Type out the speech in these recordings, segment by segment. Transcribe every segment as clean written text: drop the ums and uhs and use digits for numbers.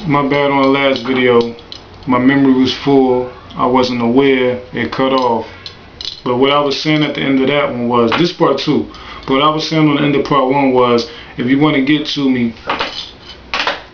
My bad on the last video. My memory was full. I wasn't aware. It cut off. But what I was saying at the end of that one was, this part 2. But what I was saying on the end of part 1 was, if you want to get to me,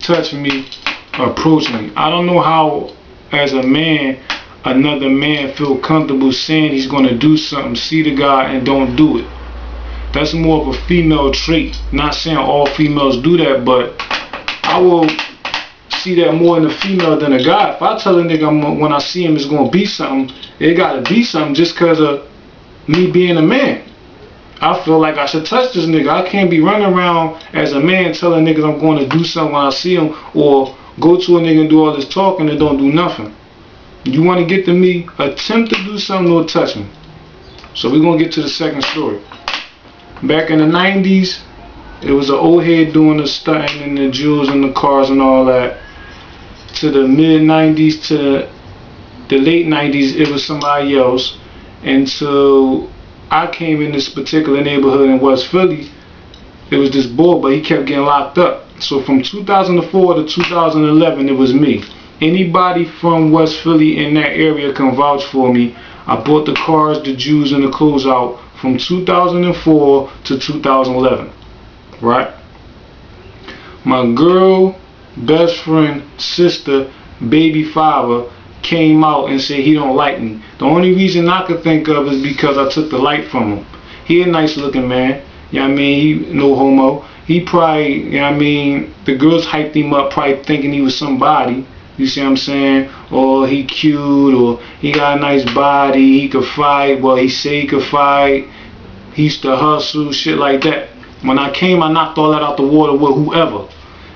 touch me, approach me. I don't know how, as a man, another man feel comfortable saying he's going to do something, see the guy, and don't do it. That's more of a female trait. Not saying all females do that, but I will see that more in a female than a guy. If I tell a nigga when I see him it's going to be something, it got to be something just because of me being a man. I feel like I should touch this nigga. I can't be running around as a man telling niggas I'm going to do something when I see him, or go to a nigga and do all this talking and don't do nothing. You want to get to me, attempt to do something or touch me. So we're going to get to the second story. Back in the 90s, it was an old head doing the stunting and the jewels and the cars and all that. To the mid 90s to the late 90s, it was somebody else. Until I came in this particular neighborhood in West Philly, it was this boy, but he kept getting locked up. So from 2004 to 2011, it was me. Anybody from West Philly in that area can vouch for me. I bought the cars, the jewels, and the clothes out from 2004 to 2011. Right? My girl, best friend, sister, baby father came out and said he don't like me. The only reason I could think of is because I took the light from him. He a nice looking man. You know what I mean? He no homo. He probably, you know what I mean, the girls hyped him up probably thinking he was somebody. You see what I'm saying? Or he cute, or he got a nice body, he could fight, well he say he could fight, he used to hustle, shit like that. When I came, I knocked all that out the water with whoever.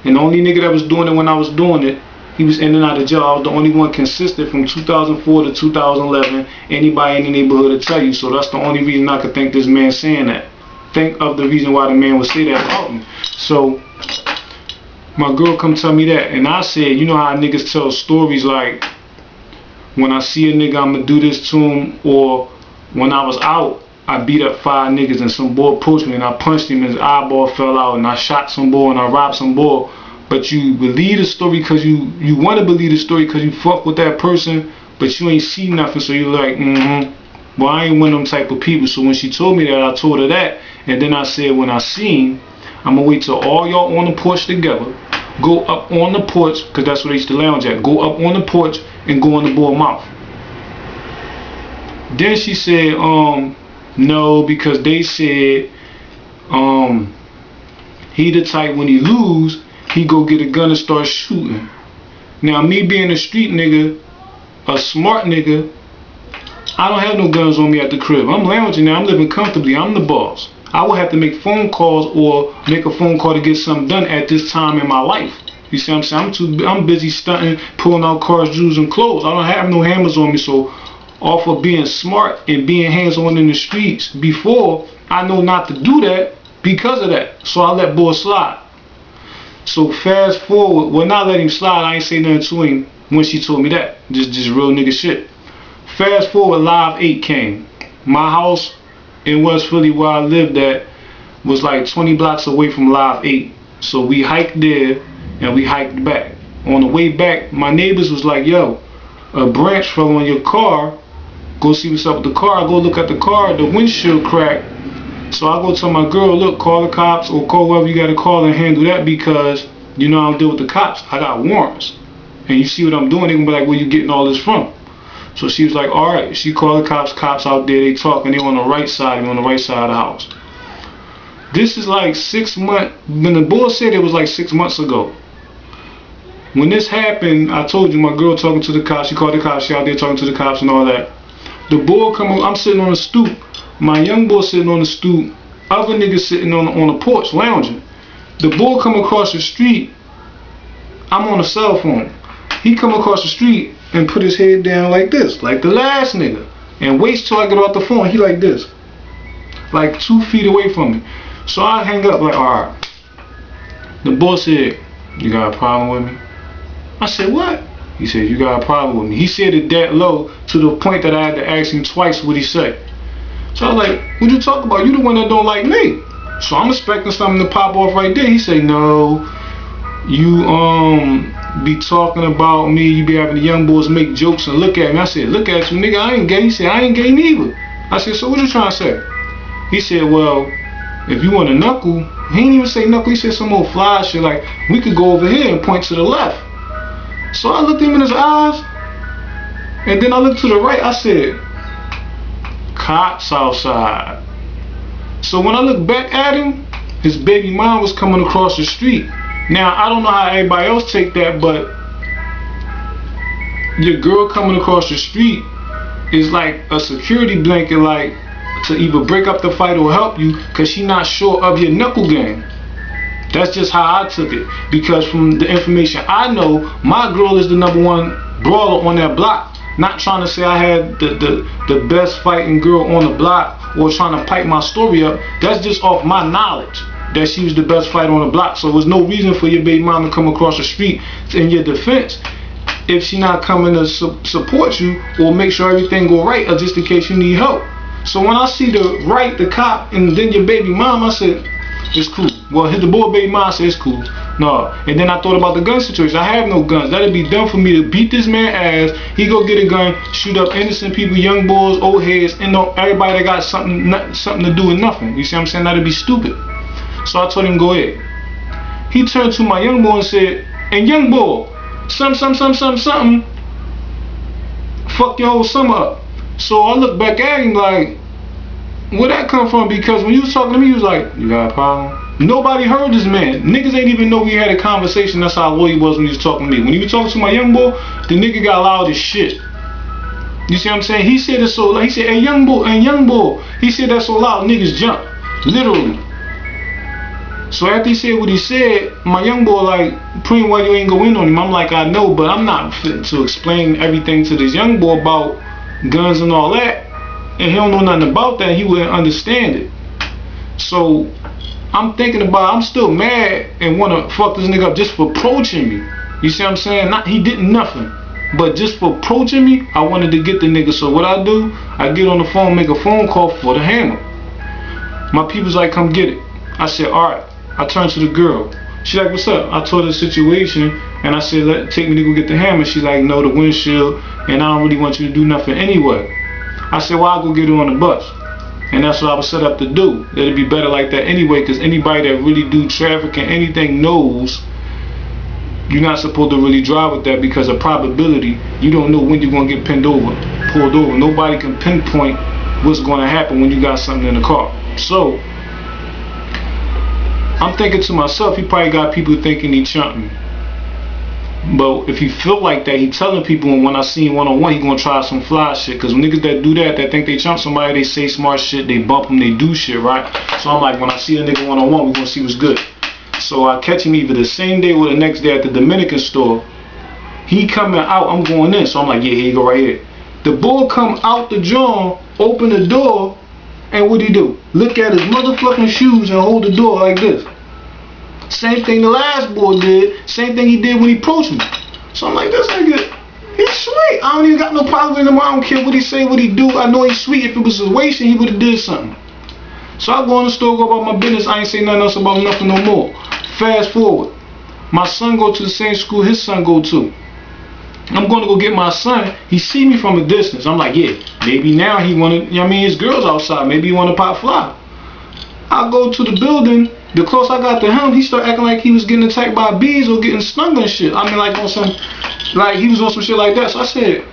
And the only nigga that was doing it when I was doing it, he was in and out of jail. I was the only one consistent from 2004 to 2011. Anybody in the neighborhood will tell you. So that's the only reason I could think this man saying that. Think of the reason why the man would say that about me. So my girl come tell me that, and I said, you know how niggas tell stories like, when I see a nigga I'ma do this to him, or when I was out I beat up 5 niggas and some boy approached me and I punched him and his eyeball fell out, and I shot some boy and I robbed some boy. But you believe the story because you want to believe the story because you fuck with that person, but you ain't see nothing, so you're like, well, I ain't one of them type of people. So when she told me that, I told her that, and then I said, when I see him, I'm gonna wait till all y'all on the porch together, go up on the porch, because that's where they used to lounge at, go up on the porch and go in the boy's mouth. Then she said, no, because they said he the type when he lose, he go get a gun and start shooting. Now me being a street nigga, a smart nigga, I don't have no guns on me at the crib. I'm lounging now, I'm living comfortably, I'm the boss. I would have to make phone calls or make a phone call to get something done at this time in my life. You see what I'm saying? I'm busy stunting, pulling out cars, jewels, and clothes. I don't have no hammers on me, so off of being smart and being hands-on in the streets before, I know not to do that because of that. So I let boy slide. So fast forward, well, not let him slide, I ain't say nothing to him when she told me that. Just real nigga shit. Fast forward, Live 8 came. My house in West Philly where I lived at was like 20 blocks away from Live 8. So we hiked there and we hiked back. On the way back, my neighbors was like, yo, a branch fell on your car. Go see what's up with the car. I go look at the car, the windshield cracked. So I go tell my girl, look, call the cops or call whoever you gotta call and handle that, because you know I don't deal with the cops. I got warrants. And you see what I'm doing, they gonna be like, where you getting all this from? So she was like, alright. She called the cops out there, they talking, they on the right side of the house. This is like 6 months, when the boy said it was like 6 months ago. When this happened, I told you my girl talking to the cops, she called the cops, she out there talking to the cops and all that. The boy come up, I'm sitting on the stoop, my young boy sitting on the stoop, other niggas sitting on the porch lounging. The boy come across the street, I'm on a cell phone. He come across the street and put his head down like this, like the last nigga, and waits till I get off the phone. He like this, like 2 feet away from me. So I hang up like, alright. The boy said, you got a problem with me? I said, what? He said, you got a problem with me. He said it that low to the point that I had to ask him twice what he said. So I was like, what you talk about? You the one that don't like me. So I'm expecting something to pop off right there. He said, no, you be talking about me. You be having the young boys make jokes and look at me. I said, look at you, nigga. I ain't gay. He said, I ain't gay neither. I said, so what you trying to say? He said, well, if you want a knuckle, he didn't even say knuckle. He said some old fly shit like, we could go over here and point to the left. So I looked him in his eyes, and then I looked to the right. I said, cops outside. So when I looked back at him, his baby mom was coming across the street. Now, I don't know how everybody else take that, but your girl coming across the street is like a security blanket, like to either break up the fight or help you, because she not sure of your knuckle game. That's just how I took it, because from the information I know, my girl is the #1 brawler on that block. Not trying to say I had the best fighting girl on the block or trying to pipe my story up. That's just off my knowledge that she was the best fighter on the block. So there's no reason for your baby mom to come across the street in your defense if she not coming to support you or make sure everything go right, or just in case you need help. So when I see the cop, and then your baby mom, I said, it's cool. Well, the boy baby mom said it's cool. No. And then I thought about the gun situation. I have no guns. That'd be dumb for me to beat this man ass. He go get a gun, shoot up innocent people, young boys, old heads, and everybody that got something to do with nothing. You see what I'm saying? That'd be stupid. So I told him, go ahead. He turned to my young boy and said, and young boy, something, fuck your whole summer up. So I looked back at him like, where'd that come from? Because when you was talking to me, he was like, you got a problem? Nobody heard this man. Niggas ain't even know we had a conversation. That's how loyal he was when he was talking to me. When he was talking to my young boy, the nigga got loud as shit. You see what I'm saying? He said it so loud. He said, hey young boy. He said that so loud, niggas jumped. Literally. So after he said what he said, my young boy like, Preem, why you ain't go in on him? I'm like, I know, but I'm not fit to explain everything to this young boy about guns and all that. And he don't know nothing about that. He wouldn't understand it. So I'm thinking about, I'm still mad and want to fuck this nigga up just for approaching me. You see what I'm saying? He did nothing. But just for approaching me, I wanted to get the nigga. So what I do, I get on the phone, make a phone call for the hammer. My people's like, come get it. I said, alright. I turned to the girl. She like, what's up? I told her the situation, and I said, take me to go get the hammer. She like, no, the windshield, and I don't really want you to do nothing anyway. I said, well, I'll go get her on the bus. And that's what I was set up to do. It'd be better like that anyway, because anybody that really do traffic and anything knows you're not supposed to really drive with that, because of probability, you don't know when you're going to get pulled over. Nobody can pinpoint what's going to happen when you got something in the car. So I'm thinking to myself, he probably got people thinking he chumped me. But if he feel like that, he telling people, and when I see him one-on-one, he gonna try some fly shit. Cause niggas that do that think they chump somebody, they say smart shit, they bump them, they do shit, right? So I'm like, when I see a nigga one-on-one, we gonna see what's good. So I catch him either the same day or the next day at the Dominican store. He coming out, I'm going in. So I'm like, yeah, here you go right here. The bull come out the joint, open the door, and what he do? Look at his motherfucking shoes and hold the door like this. Same thing the last boy did. Same thing he did when he approached me. So I'm like, this nigga, he's sweet. I don't even got no problem with him. I don't care what he say, what he do. I know he's sweet. If it was situation, he would have did something. So I go in the store, go about my business. I ain't say nothing else about nothing no more. Fast forward. My son go to the same school his son go to. I'm going to go get my son. He see me from a distance. I'm like, yeah, maybe now he wanted, you know what I mean, his girl's outside. Maybe he want to pop fly. I go to the building. The closer I got to him, he started acting like he was getting attacked by bees or getting stung and shit. I mean, like on some, like he was on some shit like that. So I said,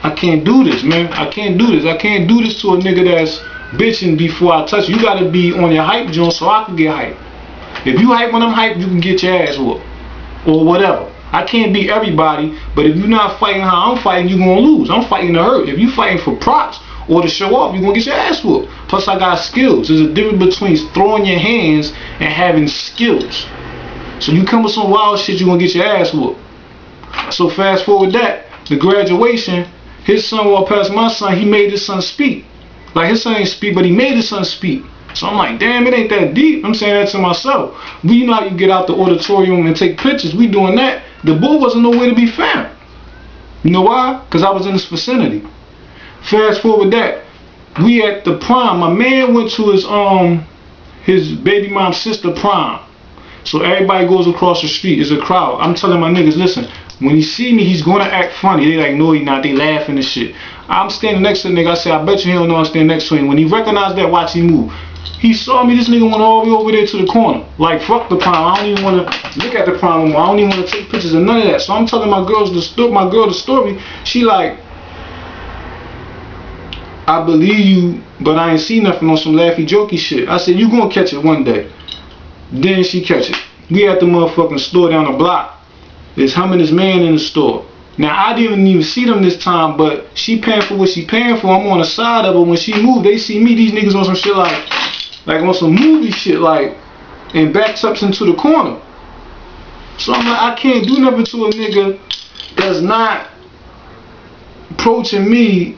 I can't do this, man. I can't do this. I can't do this to a nigga that's bitching before I touch you. You gotta be on your hype, John, so I can get hype. If you hype when I'm hype, you can get your ass whooped or whatever. I can't beat everybody, but if you're not fighting how I'm fighting, you're gonna lose. I'm fighting to hurt. If you fighting for props or to show off, you're gonna get your ass whooped. Plus I got skills. There's a difference between throwing your hands and having skills. So you come with some wild shit, you're gonna get your ass whooped. So fast forward that, the graduation, his son walked past my son, he made his son speak. Like his son ain't speak, but he made his son speak. So I'm like, damn, it ain't that deep. I'm saying that to myself. We know how you get out the auditorium and take pictures. We doing that. The bull wasn't nowhere to be found. You know why? Because I was in this vicinity. Fast forward that, we at the prom. My man went to his baby mom's sister prom. So everybody goes across the street. It's a crowd. I'm telling my niggas, listen, when he see me, he's gonna act funny. They like, no, he not. They laughing and shit. I'm standing next to the nigga. I say, I bet you he don't know I'm standing next to him. When he recognized that, watch him move. He saw me. This nigga went all the way over there to the corner. Like, fuck the prime. I don't even want to look at the prime anymore. I don't even want to take pictures of none of that. So I'm telling my girl the story. She like, I believe you, but I ain't see nothing on some laughy jokey shit. I said, you gonna catch it one day. Then she catch it. We at the motherfucking store down the block. There's him and his man in the store. Now I didn't even see them this time, but she paying for what she paying for. I'm on the side of her. When she moved, they see me. These niggas on some shit like on some movie shit, like, and backs up into the corner. So I'm like, I can't do nothing to a nigga that's not approaching me.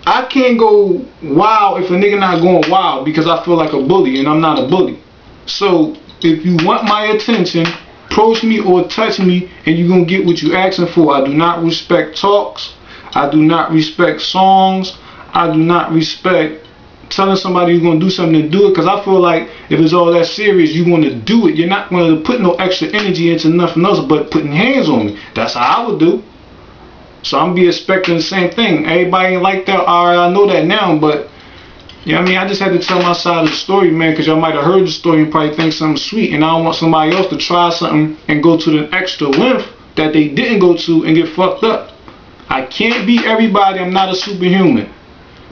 I can't go wild if a nigga not going wild because I feel like a bully and I'm not a bully. So if you want my attention, approach me or touch me and you're going to get what you asking for. I do not respect talks. I do not respect songs. I do not respect telling somebody you're going to do something to do it, because I feel like if it's all that serious, you want to do it. You're not going to put no extra energy into nothing else but putting hands on me. That's how I would do. So I'm be expecting the same thing. Everybody ain't like that. Alright, I know that now, but you know what I mean? I just had to tell my side of the story, man, because y'all might have heard the story and probably think something sweet, and I don't want somebody else to try something and go to the extra length that they didn't go to and get fucked up. I can't be everybody. I'm not a superhuman.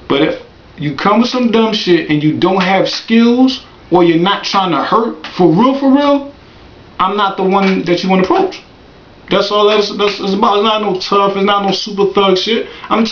But if you come with some dumb shit and you don't have skills, or you're not trying to hurt for real, I'm not the one that you want to approach. That's all that's about. It's not no tough, it's not no super thug shit. I'm telling